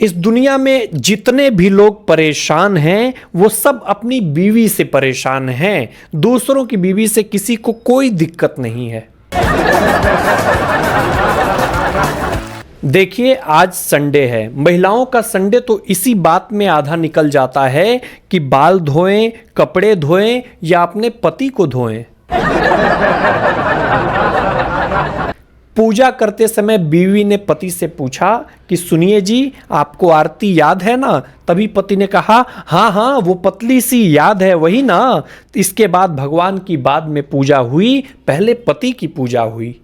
इस दुनिया में जितने भी लोग परेशान हैं वो सब अपनी बीवी से परेशान हैं। दूसरों की बीवी से किसी को कोई दिक्कत नहीं है। देखिए, आज संडे है। महिलाओं का संडे तो इसी बात में आधा निकल जाता है कि बाल धोएं, कपड़े धोएं या अपने पति को धोएं। पूजा करते समय बीवी ने पति से पूछा कि सुनिए जी, आपको आरती याद है ना? तभी पति ने कहा हाँ हाँ, वो पतली सी याद है, वही ना। इसके बाद भगवान की बाद में पूजा हुई, पहले पति की पूजा हुई।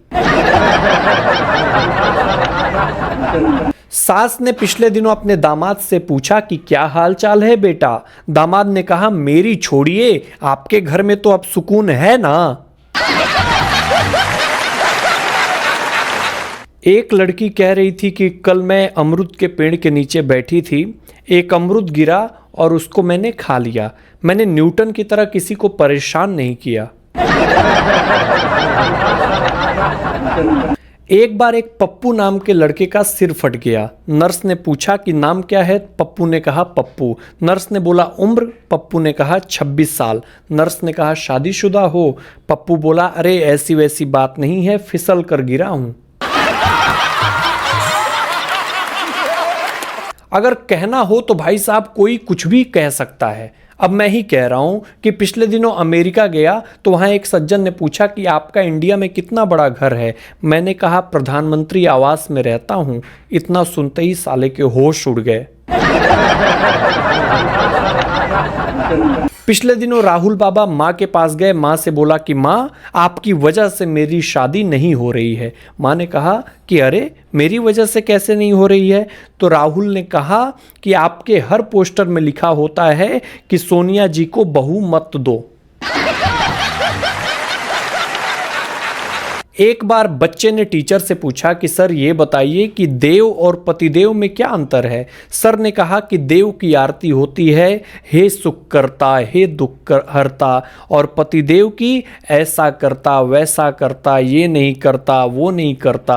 सास ने पिछले दिनों अपने दामाद से पूछा कि क्या हाल चाल है बेटा? दामाद ने कहा मेरी छोड़िए, आपके घर में तो अब सुकून है ना। एक लड़की कह रही थी कि कल मैं अमरूद के पेड़ के नीचे बैठी थी, एक अमरूद गिरा और उसको मैंने खा लिया। मैंने न्यूटन की तरह किसी को परेशान नहीं किया। एक बार एक पप्पू नाम के लड़के का सिर फट गया। नर्स ने पूछा कि नाम क्या है? पप्पू ने कहा पप्पू। नर्स ने बोला उम्र? पप्पू ने कहा 26 साल। नर्स ने कहा शादीशुदा हो? पप्पू बोला अरे ऐसी वैसी बात नहीं है, फिसल कर गिरा हूं। अगर कहना हो तो भाई साहब कोई कुछ भी कह सकता है। अब मैं ही कह रहा हूं कि पिछले दिनों अमेरिका गया तो वहां एक सज्जन ने पूछा कि आपका इंडिया में कितना बड़ा घर है? मैंने कहा प्रधानमंत्री आवास में रहता हूं। इतना सुनते ही साले के होश उड़ गए। पिछले दिनों राहुल बाबा माँ के पास गए। माँ से बोला कि माँ, आपकी वजह से मेरी शादी नहीं हो रही है। माँ ने कहा कि अरे मेरी वजह से कैसे नहीं हो रही है? तो राहुल ने कहा कि आपके हर पोस्टर में लिखा होता है कि सोनिया जी को बहू मत दो। एक बार बच्चे ने टीचर से पूछा कि सर ये बताइए कि देव और पतिदेव में क्या अंतर है? सर ने कहा कि देव की आरती होती है हे सुख करता, हे दुख हरता, और पतिदेव की ऐसा करता, वैसा करता, ये नहीं करता, वो नहीं करता।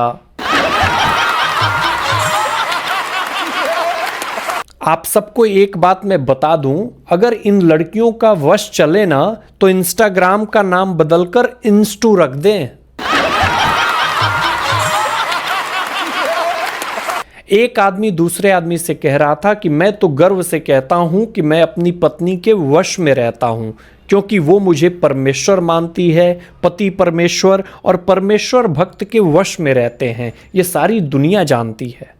आप सबको एक बात मैं बता दूं, अगर इन लड़कियों का वश चले ना तो इंस्टाग्राम का नाम बदलकर इंस्टू रख दें। एक आदमी दूसरे आदमी से कह रहा था कि मैं तो गर्व से कहता हूं कि मैं अपनी पत्नी के वश में रहता हूं, क्योंकि वो मुझे परमेश्वर मानती है। पति परमेश्वर और परमेश्वर भक्त के वश में रहते हैं, ये सारी दुनिया जानती है।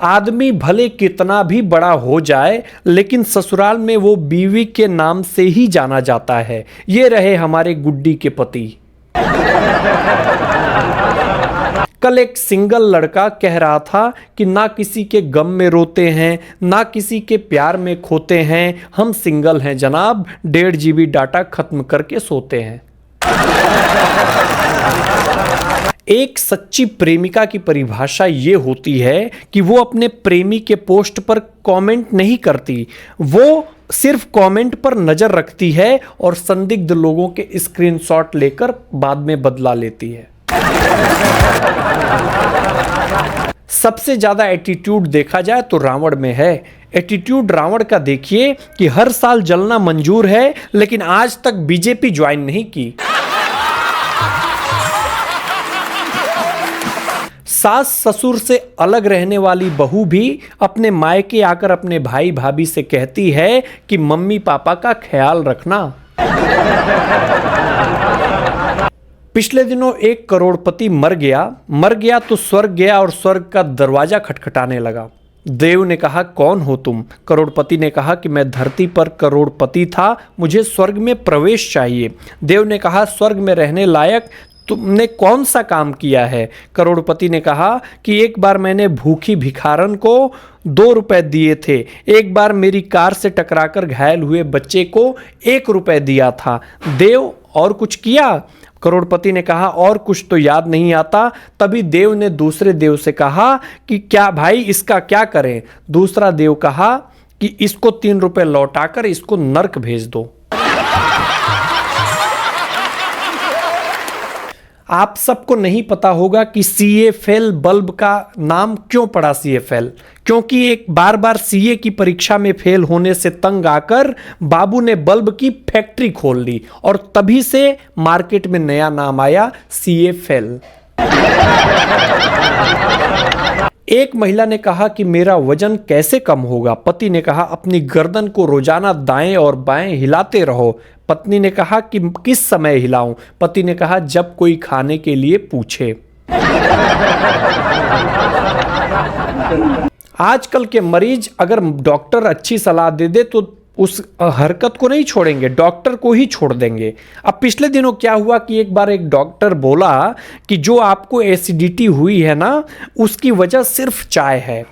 आदमी भले कितना भी बड़ा हो जाए, लेकिन ससुराल में वो बीवी के नाम से ही जाना जाता है। ये रहे हमारे गुड्डी के पति। कल एक सिंगल लड़का कह रहा था कि ना किसी के गम में रोते हैं, ना किसी के प्यार में खोते हैं, हम सिंगल हैं जनाब, 1.5 GB डाटा खत्म करके सोते हैं। एक सच्ची प्रेमिका की परिभाषा ये होती है कि वो अपने प्रेमी के पोस्ट पर कमेंट नहीं करती, वो सिर्फ कमेंट पर नजर रखती है और संदिग्ध लोगों के स्क्रीनशॉट लेकर बाद में बदला लेती है। सबसे ज्यादा एटीट्यूड देखा जाए तो रावण में है। एटीट्यूड रावण का देखिए कि हर साल जलना मंजूर है, लेकिन आज तक बीजेपी ज्वाइन नहीं की। सास ससुर से अलग रहने वाली बहू भी अपने मायके आकर अपने भाई भाभी से कहती है कि मम्मी पापा का ख्याल रखना। पिछले दिनों एक करोड़पति मर गया तो स्वर्ग गया और स्वर्ग का दरवाजा खटखटाने लगा। देव ने कहा कौन हो तुम? करोड़पति ने कहा कि मैं धरती पर करोड़पति था, मुझे स्वर्ग में प्रवेश चाहिए। देव ने कहा स्वर्ग में रहने लायक तुमने कौन सा काम किया है? करोड़पति ने कहा कि एक बार मैंने भूखी भिखारन को 2 रुपए दिए थे, एक बार मेरी कार से टकराकर घायल हुए बच्चे को 1 रुपए दिया था। देव और कुछ किया? करोड़पति ने कहा और कुछ तो याद नहीं आता। तभी देव ने दूसरे देव से कहा कि क्या भाई इसका क्या करें? दूसरा देव कहा कि इसको 3 रुपए लौटाकर इसको नर्क भेज दो। आप सबको नहीं पता होगा कि CFL बल्ब का नाम क्यों पड़ा CFL, क्योंकि एक बार बार CA की परीक्षा में फेल होने से तंग आकर बाबू ने बल्ब की फैक्ट्री खोल ली और तभी से मार्केट में नया नाम आया CFL। एक महिला ने कहा कि मेरा वजन कैसे कम होगा। पति ने कहा अपनी गर्दन को रोजाना दाएं और बाएं हिलाते रहो। पत्नी ने कहा कि किस समय हिलाऊं। पति ने कहा जब कोई खाने के लिए पूछे। आजकल के मरीज अगर डॉक्टर अच्छी सलाह दे दे तो उस हरकत को नहीं छोड़ेंगे, डॉक्टर को ही छोड़ देंगे। अब पिछले दिनों क्या हुआ कि एक बार एक डॉक्टर बोला कि जो आपको एसिडिटी हुई है ना, उसकी वजह सिर्फ चाय है।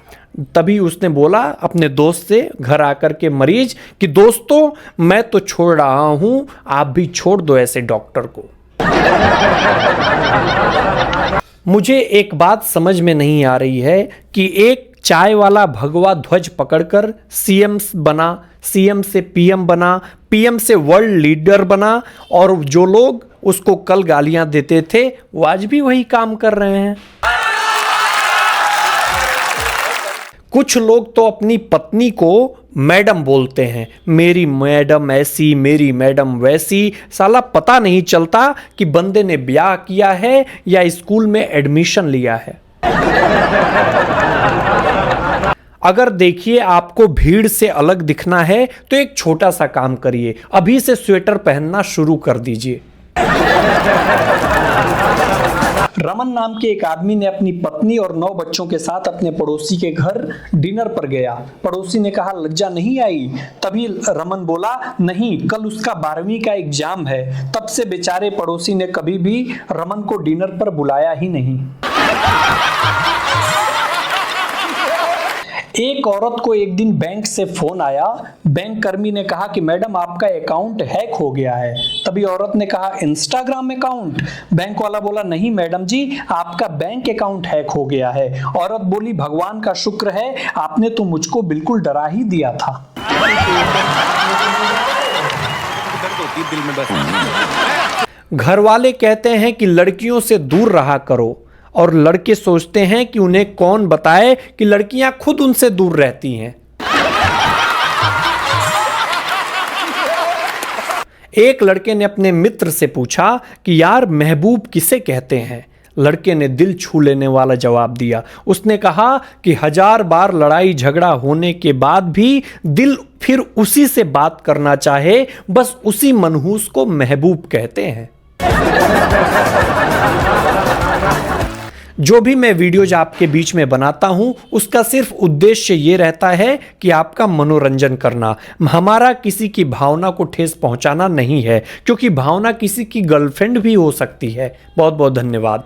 तभी उसने बोला अपने दोस्त से घर आकर के मरीज कि दोस्तों मैं तो छोड़ रहा हूं, आप भी छोड़ दो ऐसे डॉक्टर को। मुझे एक बात समझ में नहीं आ रही है कि एक चाय वाला भगवा ध्वज पकड़कर सीएम बना, सीएम से पीएम बना, पीएम से वर्ल्ड लीडर बना, और जो लोग उसको कल गालियां देते थे वो आज भी वही काम कर रहे हैं। कुछ लोग तो अपनी पत्नी को मैडम बोलते हैं, मेरी मैडम ऐसी, मेरी मैडम वैसी। साला पता नहीं चलता कि बंदे ने ब्याह किया है या स्कूल में एडमिशन लिया है। अगर देखिए आपको भीड़ से अलग दिखना है तो एक छोटा सा काम करिए, अभी से स्वेटर पहनना शुरू कर दीजिए। रमन नाम के एक आदमी ने अपनी पत्नी और 9 बच्चों के साथ अपने पड़ोसी के घर डिनर पर गया। पड़ोसी ने कहा लज्जा नहीं आई? तभी रमन बोला नहीं, कल उसका 12वीं का एग्जाम है। तब से बेचारे पड़ोसी ने कभी भी रमन को डिनर पर बुलाया ही नहीं। एक औरत को एक दिन बैंक से फोन आया। बैंक कर्मी ने कहा कि मैडम आपका अकाउंट हैक हो गया है। तभी औरत ने कहा इंस्टाग्राम अकाउंट? बैंक वाला बोला नहीं मैडम जी, आपका बैंक अकाउंट हैक हो गया है। औरत बोली भगवान का शुक्र है, आपने तो मुझको बिल्कुल डरा ही दिया था। घर वाले कहते हैं कि लड़कियों से दूर रहा करो, और लड़के सोचते हैं कि उन्हें कौन बताए कि लड़कियां खुद उनसे दूर रहती हैं। एक लड़के ने अपने मित्र से पूछा कि यार महबूब किसे कहते हैं? लड़के ने दिल छू लेने वाला जवाब दिया। उसने कहा कि 1000 बार लड़ाई झगड़ा होने के बाद भी दिल फिर उसी से बात करना चाहे, बस उसी मनहूस को महबूब कहते हैं। जो भी मैं वीडियोज आपके बीच में बनाता हूं उसका सिर्फ उद्देश्य ये रहता है कि आपका मनोरंजन करना। हमारा किसी की भावना को ठेस पहुंचाना नहीं है, क्योंकि भावना किसी की गर्लफ्रेंड भी हो सकती है। बहुत बहुत धन्यवाद।